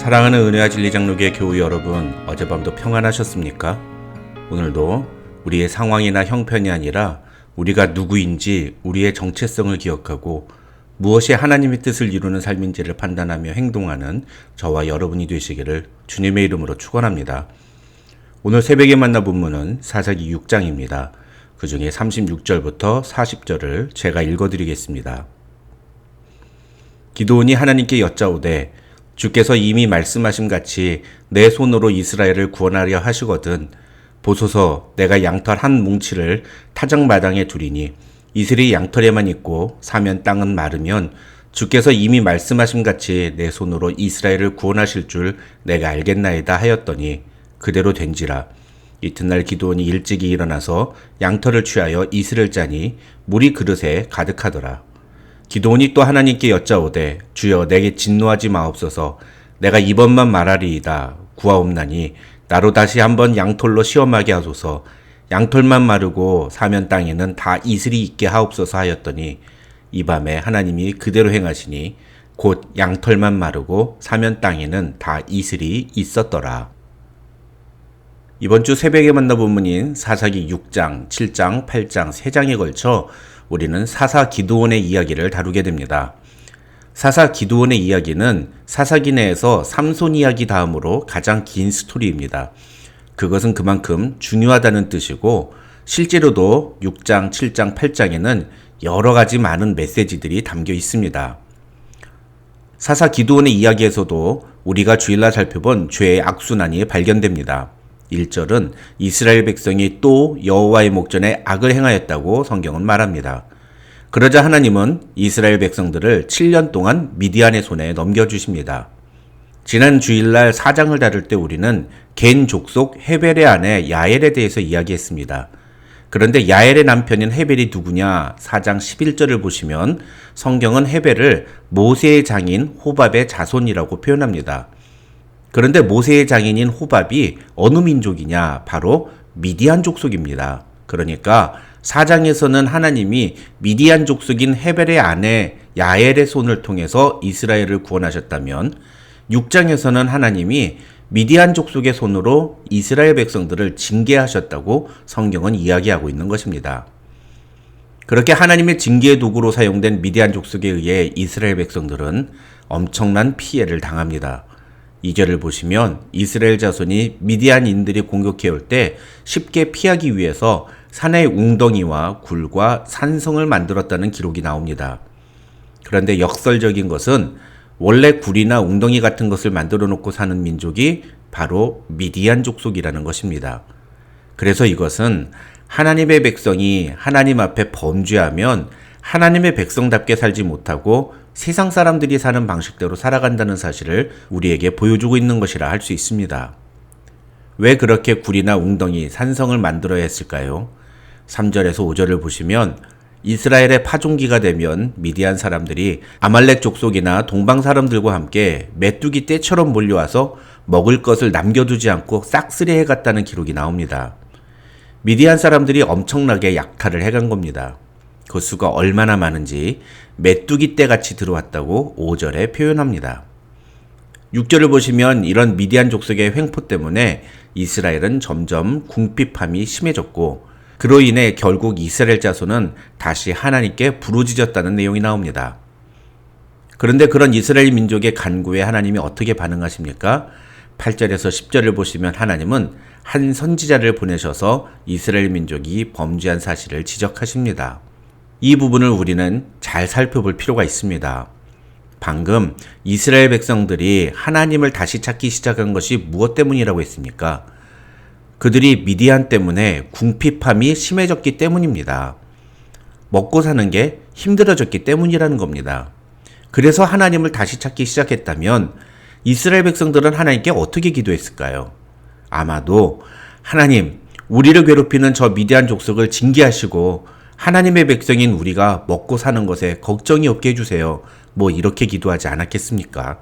사랑하는 은혜와 진리 장로교회 교우 여러분, 어젯밤도 평안하셨습니까? 오늘도 우리의 상황이나 형편이 아니라 우리가 누구인지 우리의 정체성을 기억하고 무엇이 하나님의 뜻을 이루는 삶인지를 판단하며 행동하는 저와 여러분이 되시기를 주님의 이름으로 축원합니다. 오늘 새벽에 만나 본문은 사사기 6장입니다. 그 중에 36절부터 40절을 제가 읽어드리겠습니다. 기드온이 하나님께 여짜오되 주께서 이미 말씀하신 같이 내 손으로 이스라엘을 구원하려 하시거든 보소서 내가 양털 한 뭉치를 타작마당에 두리니 이슬이 양털에만 있고 사면 땅은 마르면 주께서 이미 말씀하신 같이 내 손으로 이스라엘을 구원하실 줄 내가 알겠나이다 하였더니 그대로 된지라. 이튿날 기드온이 일찍이 일어나서 양털을 취하여 이슬을 짜니 물이 그릇에 가득하더라. 기드온이 또 하나님께 여짜오되 주여 내게 진노하지 마옵소서. 내가 이번만 말하리이다. 구하옵나니 나로 다시 한번 양털로 시험하게 하소서. 양털만 마르고 사면 땅에는 다 이슬이 있게 하옵소서 하였더니 이 밤에 하나님이 그대로 행하시니 곧 양털만 마르고 사면 땅에는 다 이슬이 있었더라. 이번 주 새벽에 만나 본문인 사사기 6장, 7장, 8장 3장에 걸쳐 우리는 사사 기드온의 이야기를 다루게 됩니다. 사사 기드온의 이야기는 사사기 내에서 삼손 이야기 다음으로 가장 긴 스토리입니다. 그것은 그만큼 중요하다는 뜻이고 실제로도 6장, 7장, 8장에는 여러 가지 많은 메시지들이 담겨 있습니다. 사사 기드온의 이야기에서도 우리가 주일날 살펴본 죄의 악순환이 발견됩니다. 1절은 이스라엘 백성이 또 여호와의 목전에 악을 행하였다고 성경은 말합니다. 그러자 하나님은 이스라엘 백성들을 7년 동안 미디안의 손에 넘겨주십니다. 지난 주일날 4장을 다룰 때 우리는 겐 족속 헤벨의 아내 야엘에 대해서 이야기했습니다. 그런데 야엘의 남편인 헤벨이 누구냐? 4장 11절을 보시면 성경은 헤벨을 모세의 장인 호밥의 자손이라고 표현합니다. 그런데 모세의 장인인 호밥이 어느 민족이냐? 바로 미디안 족속입니다. 그러니까 4장에서는 하나님이 미디안 족속인 헤벨의 아내 야엘의 손을 통해서 이스라엘을 구원하셨다면 6장에서는 하나님이 미디안 족속의 손으로 이스라엘 백성들을 징계하셨다고 성경은 이야기하고 있는 것입니다. 그렇게 하나님의 징계의 도구로 사용된 미디안 족속에 의해 이스라엘 백성들은 엄청난 피해를 당합니다. 2절을 보시면 이스라엘 자손이 미디안인들이 공격해올 때 쉽게 피하기 위해서 산의 웅덩이와 굴과 산성을 만들었다는 기록이 나옵니다. 그런데 역설적인 것은 원래 굴이나 웅덩이 같은 것을 만들어 놓고 사는 민족이 바로 미디안 족속이라는 것입니다. 그래서 이것은 하나님의 백성이 하나님 앞에 범죄하면 하나님의 백성답게 살지 못하고 세상 사람들이 사는 방식대로 살아간다는 사실을 우리에게 보여주고 있는 것이라 할 수 있습니다. 왜 그렇게 굴이나 웅덩이, 산성을 만들어야 했을까요? 3절에서 5절을 보시면 이스라엘의 파종기가 되면 미디안 사람들이 아말렉 족속이나 동방 사람들과 함께 메뚜기 떼처럼 몰려와서 먹을 것을 남겨두지 않고 싹쓸이 해갔다는 기록이 나옵니다. 미디안 사람들이 엄청나게 약탈을 해간 겁니다. 그 수가 얼마나 많은지 메뚜기 떼같이 들어왔다고 5절에 표현합니다. 6절을 보시면 이런 미디안 족속의 횡포 때문에 이스라엘은 점점 궁핍함이 심해졌고 그로 인해 결국 이스라엘 자손은 다시 하나님께 부르짖었다는 내용이 나옵니다. 그런데 그런 이스라엘 민족의 간구에 하나님이 어떻게 반응하십니까? 8절에서 10절을 보시면 하나님은 한 선지자를 보내셔서 이스라엘 민족이 범죄한 사실을 지적하십니다. 이 부분을 우리는 잘 살펴볼 필요가 있습니다. 방금 이스라엘 백성들이 하나님을 다시 찾기 시작한 것이 무엇 때문이라고 했습니까? 그들이 미디안 때문에 궁핍함이 심해졌기 때문입니다. 먹고 사는 게 힘들어졌기 때문이라는 겁니다. 그래서 하나님을 다시 찾기 시작했다면 이스라엘 백성들은 하나님께 어떻게 기도했을까요? 아마도 하나님, 우리를 괴롭히는 저 미디안 족속을 징계하시고 하나님의 백성인 우리가 먹고 사는 것에 걱정이 없게 해주세요. 뭐 이렇게 기도하지 않았겠습니까?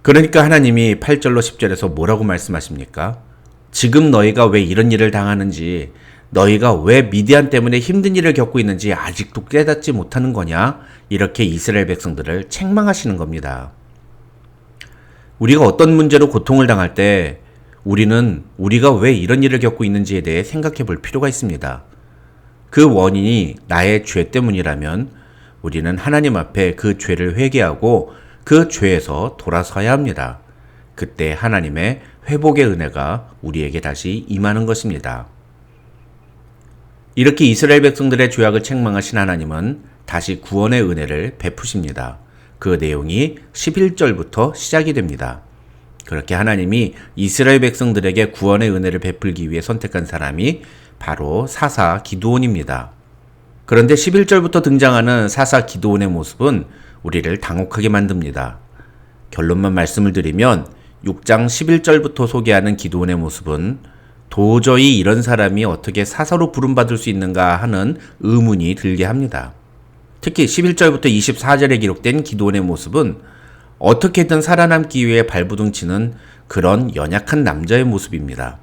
그러니까 하나님이 8절로 10절에서 뭐라고 말씀하십니까? 지금 너희가 왜 이런 일을 당하는지, 너희가 왜 미디안 때문에 힘든 일을 겪고 있는지 아직도 깨닫지 못하는 거냐? 이렇게 이스라엘 백성들을 책망하시는 겁니다. 우리가 어떤 문제로 고통을 당할 때 우리는 우리가 왜 이런 일을 겪고 있는지에 대해 생각해 볼 필요가 있습니다. 그 원인이 나의 죄 때문이라면 우리는 하나님 앞에 그 죄를 회개하고 그 죄에서 돌아서야 합니다. 그때 하나님의 회복의 은혜가 우리에게 다시 임하는 것입니다. 이렇게 이스라엘 백성들의 죄악을 책망하신 하나님은 다시 구원의 은혜를 베푸십니다. 그 내용이 11절부터 시작이 됩니다. 그렇게 하나님이 이스라엘 백성들에게 구원의 은혜를 베풀기 위해 선택한 사람이 바로 사사 기드온입니다. 그런데 11절부터 등장하는 사사 기드온의 모습은 우리를 당혹하게 만듭니다. 결론만 말씀을 드리면 6장 11절부터 소개하는 기드온의 모습은 도저히 이런 사람이 어떻게 사사로 부름받을 수 있는가 하는 의문이 들게 합니다. 특히 11절부터 24절에 기록된 기드온의 모습은 어떻게든 살아남기 위해 발부둥치는 그런 연약한 남자의 모습입니다.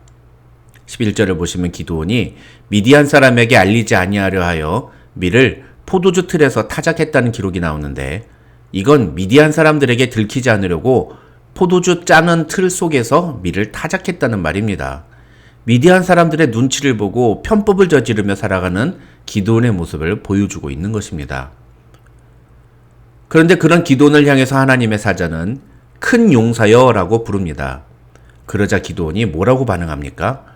11절을 보시면 기드온이 미디안 사람에게 알리지 아니하려 하여 밀을 포도주 틀에서 타작했다는 기록이 나오는데 이건 미디안 사람들에게 들키지 않으려고 포도주 짜는 틀 속에서 밀을 타작했다는 말입니다. 미디안 사람들의 눈치를 보고 편법을 저지르며 살아가는 기드온의 모습을 보여주고 있는 것입니다. 그런데 그런 기드온을 향해서 하나님의 사자는 큰 용사여 라고 부릅니다. 그러자 기드온이 뭐라고 반응합니까?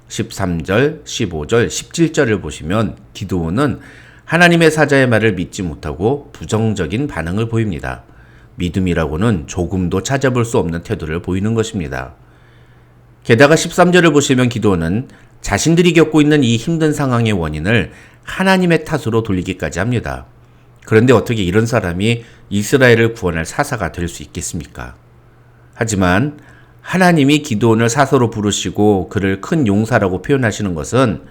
13절, 15절, 17절을 보시면 기드온은 하나님의 사자의 말을 믿지 못하고 부정적인 반응을 보입니다. 믿음이라고는 조금도 찾아볼 수 없는 태도를 보이는 것입니다. 게다가 13절을 보시면 기드온은 자신들이 겪고 있는 이 힘든 상황의 원인을 하나님의 탓으로 돌리기까지 합니다. 그런데 어떻게 이런 사람이 이스라엘을 구원할 사사가 될 수 있겠습니까? 하지만 하나님이 기드온을 사사로 부르시고 그를 큰 용사라고 표현하시는 것은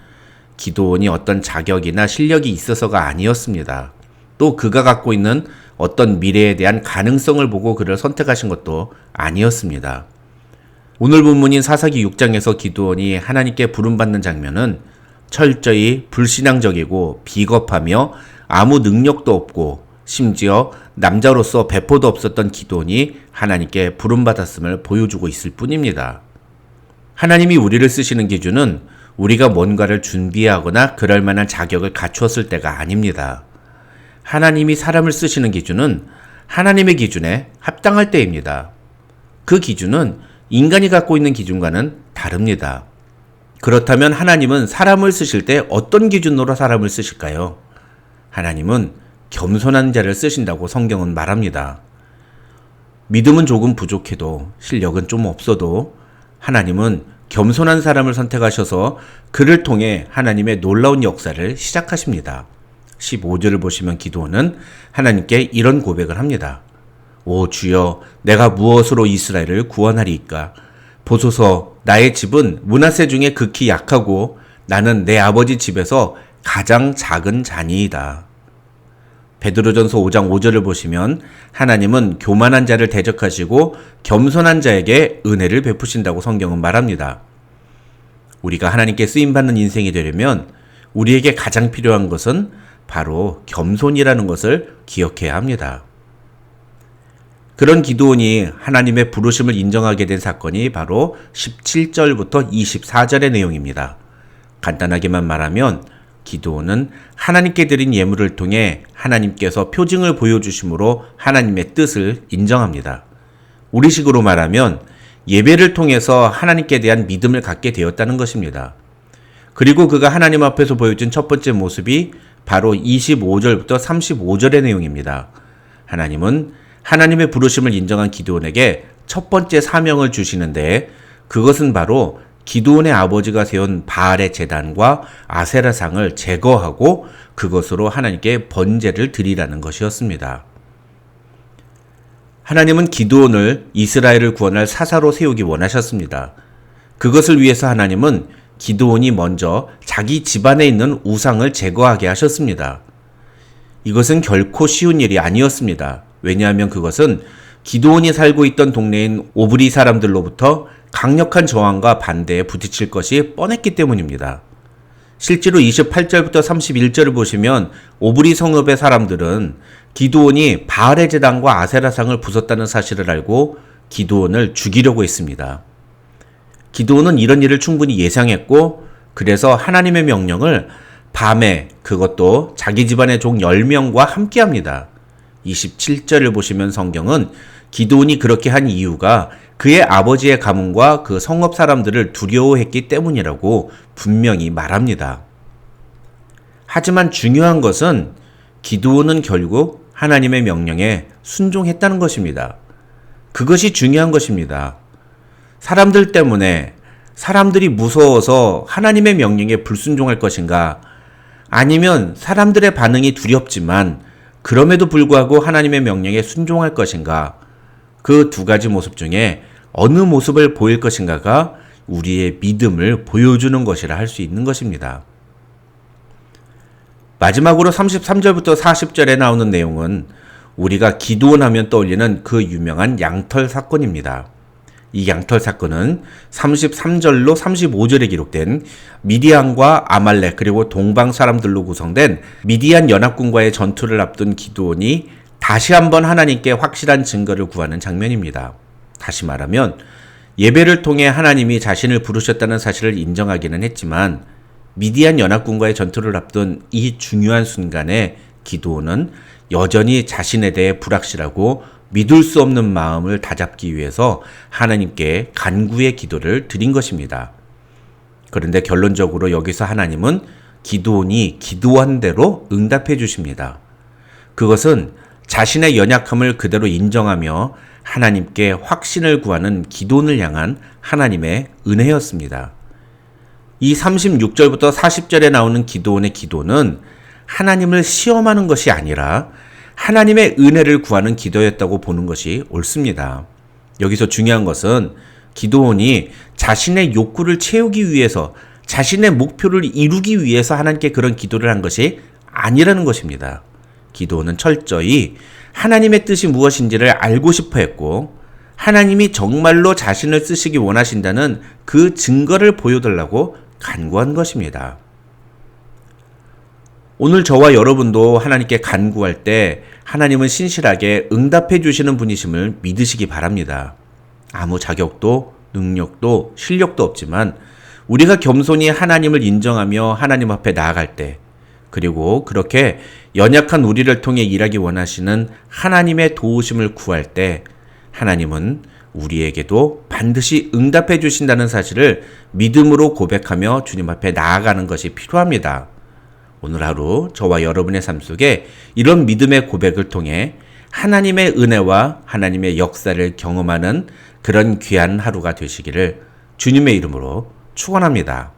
기드온이 어떤 자격이나 실력이 있어서가 아니었습니다. 또 그가 갖고 있는 어떤 미래에 대한 가능성을 보고 그를 선택하신 것도 아니었습니다. 오늘 본문인 사사기 6장에서 기드온이 하나님께 부름받는 장면은 철저히 불신앙적이고 비겁하며 아무 능력도 없고 심지어 남자로서 배포도 없었던 기드온이 하나님께 부름받았음을 보여주고 있을 뿐입니다. 하나님이 우리를 쓰시는 기준은 우리가 뭔가를 준비하거나 그럴 만한 자격을 갖추었을 때가 아닙니다. 하나님이 사람을 쓰시는 기준은 하나님의 기준에 합당할 때입니다. 그 기준은 인간이 갖고 있는 기준과는 다릅니다. 그렇다면 하나님은 사람을 쓰실 때 어떤 기준으로 사람을 쓰실까요? 하나님은 겸손한 자를 쓰신다고 성경은 말합니다. 믿음은 조금 부족해도 실력은 좀 없어도 하나님은 겸손한 사람을 선택하셔서 그를 통해 하나님의 놀라운 역사를 시작하십니다. 15절을 보시면 기드온은 하나님께 이런 고백을 합니다. 오 주여, 내가 무엇으로 이스라엘을 구원하리이까? 보소서, 나의 집은 므낫세 중에 극히 약하고 나는 내 아버지 집에서 가장 작은 자니이다. 베드로전서 5장 5절을 보시면 하나님은 교만한 자를 대적하시고 겸손한 자에게 은혜를 베푸신다고 성경은 말합니다. 우리가 하나님께 쓰임받는 인생이 되려면 우리에게 가장 필요한 것은 바로 겸손이라는 것을 기억해야 합니다. 그런 기드온이 하나님의 부르심을 인정하게 된 사건이 바로 17절부터 24절의 내용입니다. 간단하게만 말하면 기드온은 하나님께 드린 예물을 통해 하나님께서 표징을 보여주심으로 하나님의 뜻을 인정합니다. 우리식으로 말하면 예배를 통해서 하나님께 대한 믿음을 갖게 되었다는 것입니다. 그리고 그가 하나님 앞에서 보여준 첫 번째 모습이 바로 25절부터 35절의 내용입니다. 하나님은 하나님의 부르심을 인정한 기드온에게 첫 번째 사명을 주시는데 그것은 바로 기드온의 아버지가 세운 바알의 제단과 아세라상을 제거하고 그것으로 하나님께 번제를 드리라는 것이었습니다. 하나님은 기드온을 이스라엘을 구원할 사사로 세우기 원하셨습니다. 그것을 위해서 하나님은 기드온이 먼저 자기 집안에 있는 우상을 제거하게 하셨습니다. 이것은 결코 쉬운 일이 아니었습니다. 왜냐하면 그것은 기드온이 살고 있던 동네인 오브리 사람들로부터 강력한 저항과 반대에 부딪힐 것이 뻔했기 때문입니다. 실제로 28절부터 31절을 보시면 오브리 성읍의 사람들은 기드온이 바알의 제단과 아세라상을 부쉈다는 사실을 알고 기드온을 죽이려고 했습니다. 기드온은 이런 일을 충분히 예상했고 그래서 하나님의 명령을 밤에 그것도 자기 집안의 종 10명과 함께 합니다. 27절을 보시면 성경은 기드온이 그렇게 한 이유가 그의 아버지의 가문과 그 성읍 사람들을 두려워했기 때문이라고 분명히 말합니다. 하지만 중요한 것은 기드온은 결국 하나님의 명령에 순종했다는 것입니다. 그것이 중요한 것입니다. 사람들 때문에 사람들이 무서워서 하나님의 명령에 불순종할 것인가? 아니면 사람들의 반응이 두렵지만 그럼에도 불구하고 하나님의 명령에 순종할 것인가? 그 두 가지 모습 중에 어느 모습을 보일 것인가가 우리의 믿음을 보여주는 것이라 할 수 있는 것입니다. 마지막으로 33절부터 40절에 나오는 내용은 우리가 기드온 하면 떠올리는 그 유명한 양털 사건입니다. 이 양털 사건은 33절로 35절에 기록된 미디안과 아말렉 그리고 동방 사람들로 구성된 미디안 연합군과의 전투를 앞둔 기드온이 다시 한번 하나님께 확실한 증거를 구하는 장면입니다. 다시 말하면 예배를 통해 하나님이 자신을 부르셨다는 사실을 인정하기는 했지만 미디안 연합군과의 전투를 앞둔 이 중요한 순간에 기드온은 여전히 자신에 대해 불확실하고 믿을 수 없는 마음을 다잡기 위해서 하나님께 간구의 기도를 드린 것입니다. 그런데 결론적으로 여기서 하나님은 기드온이 기도한 대로 응답해 주십니다. 그것은 자신의 연약함을 그대로 인정하며 하나님께 확신을 구하는 기도를 향한 하나님의 은혜였습니다. 이 36절부터 40절에 나오는 기드온의 기도는 하나님을 시험하는 것이 아니라 하나님의 은혜를 구하는 기도였다고 보는 것이 옳습니다. 여기서 중요한 것은 기드온이 자신의 욕구를 채우기 위해서 자신의 목표를 이루기 위해서 하나님께 그런 기도를 한 것이 아니라는 것입니다. 기드온은 철저히 하나님의 뜻이 무엇인지를 알고 싶어 했고 하나님이 정말로 자신을 쓰시기 원하신다는 그 증거를 보여달라고 간구한 것입니다. 오늘 저와 여러분도 하나님께 간구할 때 하나님은 신실하게 응답해 주시는 분이심을 믿으시기 바랍니다. 아무 자격도 능력도 실력도 없지만 우리가 겸손히 하나님을 인정하며 하나님 앞에 나아갈 때 그리고 그렇게 연약한 우리를 통해 일하기 원하시는 하나님의 도우심을 구할 때 하나님은 우리에게도 반드시 응답해 주신다는 사실을 믿음으로 고백하며 주님 앞에 나아가는 것이 필요합니다. 오늘 하루 저와 여러분의 삶 속에 이런 믿음의 고백을 통해 하나님의 은혜와 하나님의 역사를 경험하는 그런 귀한 하루가 되시기를 주님의 이름으로 축원합니다.